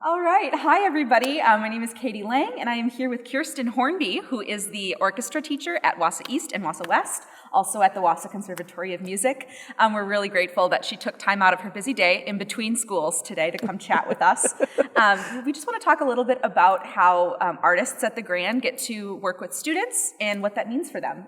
All right. Hi, everybody. My name is Katy Lang, and I am here with Kirsten Hornby, who is the orchestra teacher at Wausau East and Wausau West, also at the Wausau Conservatory of Music. We're really grateful that she took time out of her busy day in between schools today to come chat with us. We just want to talk a little bit about how artists at the Grand get to work with students and what that means for them.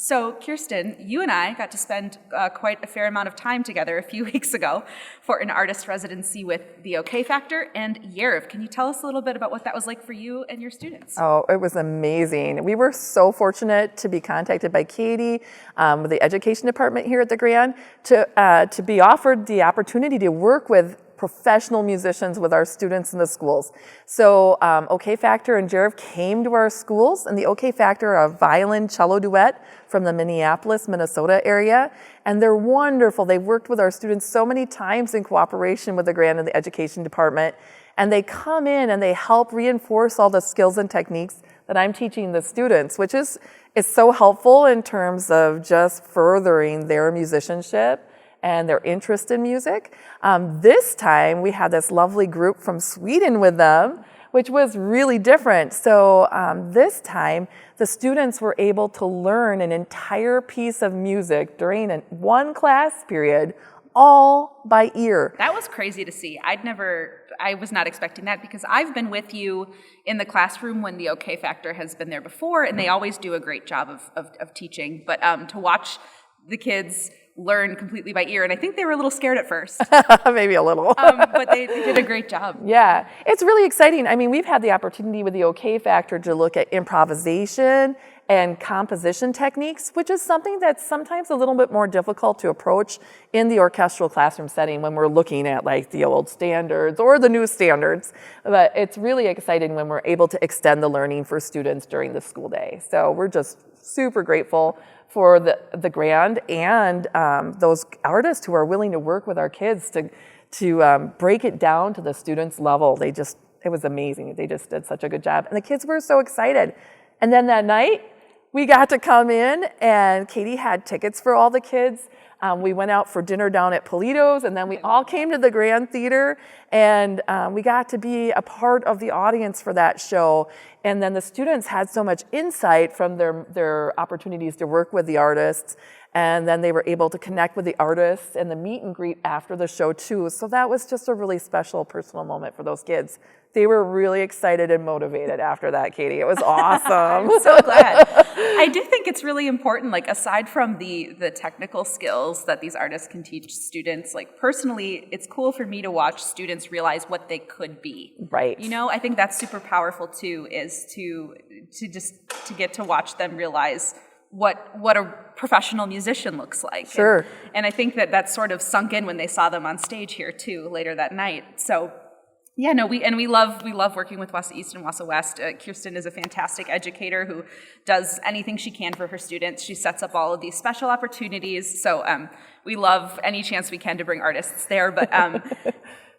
So, Kirsten, you and I got to spend quite a fair amount of time together a few weeks ago for an artist residency with the OK Factor and Yerv. Can you tell us a little bit about what that was like for you and your students? Oh, it was amazing. We were so fortunate to be contacted by Katy with the education department here at the Grand to be offered the opportunity to work with professional musicians with our students in the schools. So OK Factor and Yerv came to our schools, and the OK Factor are a violin cello duet from the Minneapolis, Minnesota area, and they're wonderful. They've worked with our students so many times in cooperation with the Grand and the education department, and they come in and they help reinforce all the skills and techniques that I'm teaching the students, which is so helpful in terms of just furthering their musicianship and their interest in music. This time we had this lovely group from Sweden with them, which was really different. So this time the students were able to learn an entire piece of music during one class period, all by ear. That was crazy to see. I was not expecting that, because I've been with you in the classroom when the OK Factor has been there before, and they always do a great job of teaching. But to watch the kids learn completely by ear, and I think they were a little scared at first. Maybe a little. But they did a great job. Yeah, it's really exciting. I mean, we've had the opportunity with the OK Factor to look at improvisation and composition techniques, which is something that's sometimes a little bit more difficult to approach in the orchestral classroom setting when we're looking at like the old standards or the new standards. But it's really exciting when we're able to extend the learning for students during the school day. So we're just super grateful for the Grand and those artists who are willing to work with our kids to break it down to the students' level. It was amazing. They just did such a good job. And the kids were so excited. And then that night, we got to come in, and Katy had tickets for all the kids. We went out for dinner down at Polito's, and then we all came to the Grand Theater, and we got to be a part of the audience for that show. And then the students had so much insight from their opportunities to work with the artists, and then they were able to connect with the artists and the meet and greet after the show too. So that was just a really special personal moment for those kids. They were really excited and motivated after that, Katy. It was awesome. I'm so glad. I do think it's really important, like aside from the technical skills that these artists can teach students, like personally, it's cool for me to watch students realize what they could be. Right. You know, I think that's super powerful too, is to get to watch them realize what a professional musician looks like. Sure. And I think that's sort of sunk in when they saw them on stage here too later that night. So yeah, no, we love working with Wausau East and Wausau West. Kirsten is a fantastic educator who does anything she can for her students. She sets up all of these special opportunities. So we love any chance we can to bring artists there. But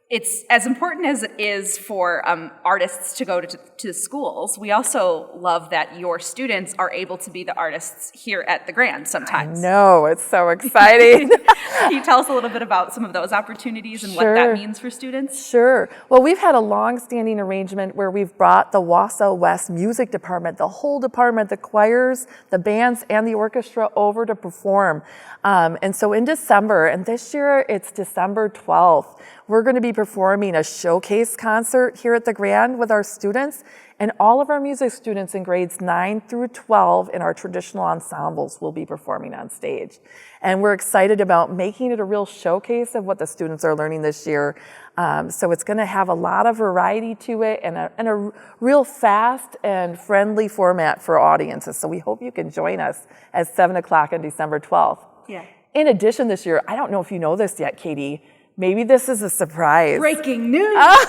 it's as important as it is for artists to go to schools. We also love that your students are able to be the artists here at the Grand sometimes. No, it's so exciting. Can you tell us a little bit about some of those opportunities and what that means for students? Sure. Well, we've had a long-standing arrangement where we've brought the Wausau West Music Department, the whole department, the choirs, the bands, and the orchestra over to perform. And so in December, and this year it's December 12th, we're going to be performing a showcase concert here at the Grand with our students, and all of our music students in grades 9 through 12 in our traditional ensembles will be performing on stage. And we're excited about making it a real showcase of what the students are learning this year. So it's going to have a lot of variety to it and a real fast and friendly format for audiences. So we hope you can join us at 7 o'clock on December 12th. Yeah. In addition this year, I don't know if you know this yet, Katy, maybe this is a surprise. Breaking news!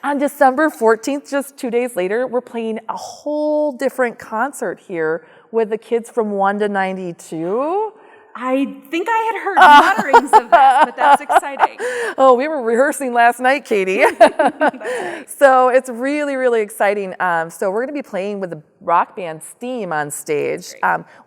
On December 14th, just 2 days later, we're playing a whole different concert here with the kids from 1 to 92. I think I had heard mutterings of that, but that's exciting. Oh, we were rehearsing last night, Katie. So it's really, really exciting. So we're going to be playing with the rock band Steam on stage.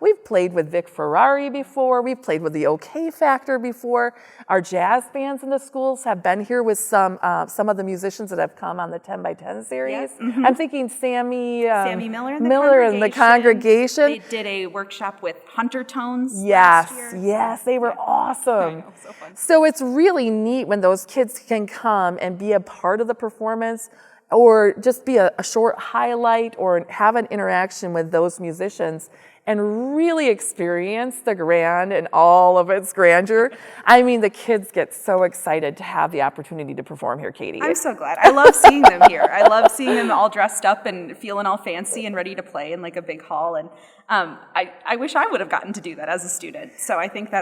We've played with Vic Ferrari before. We've played with the OK Factor before. Our jazz bands in the schools have been here with some of the musicians that have come on the 10 by 10 series. Yes. I'm thinking Sammy Miller and the congregation. They did a workshop with Hunter Tones Yes, last year. yes, they were awesome. know, so fun. So it's really neat when those kids can come and be a part of the performance, or just be a short highlight, or have an interaction with those musicians and really experience the grand and all of its grandeur. I mean, the kids get so excited to have the opportunity to perform here, Katie. I'm so glad. I love seeing them here. I love seeing them all dressed up and feeling all fancy and ready to play in like a big hall. And I wish I would have gotten to do that as a student. So I think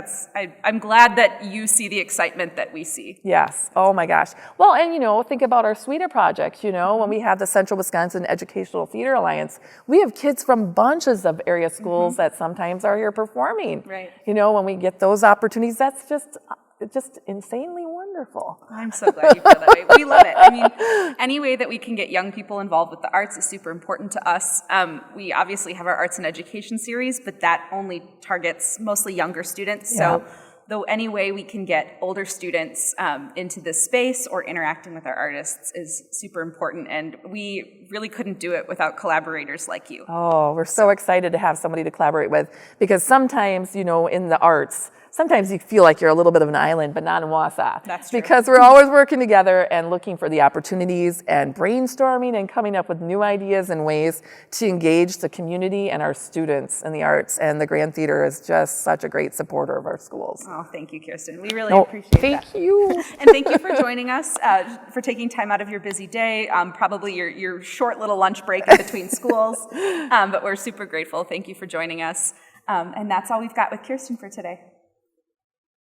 I'm glad that you see the excitement that we see. Yes. Oh my gosh. Well, and think about our SWEETA project. When we have the Central Wisconsin Educational Theater Alliance, we have kids from bunches of area schools that sometimes are here performing. Right. When we get those opportunities, that's just insanely wonderful. I'm so glad you feel that way. We love it. I mean, any way that we can get young people involved with the arts is super important to us. We obviously have our arts and education series, but that only targets mostly younger students. So though any way we can get older students into this space or interacting with our artists is super important, and we really couldn't do it without collaborators like you. Oh, we're so excited to have somebody to collaborate with, because sometimes, in the arts, sometimes you feel like you're a little bit of an island, but not in Wausau. That's true. Because we're always working together and looking for the opportunities and brainstorming and coming up with new ideas and ways to engage the community and our students in the arts. And the Grand Theater is just such a great supporter of our schools. Oh, thank you, Kirsten. We really appreciate that. Thank you. And thank you for joining us, for taking time out of your busy day, probably your short little lunch break in between schools. But we're super grateful. Thank you for joining us. And that's all we've got with Kirsten for today.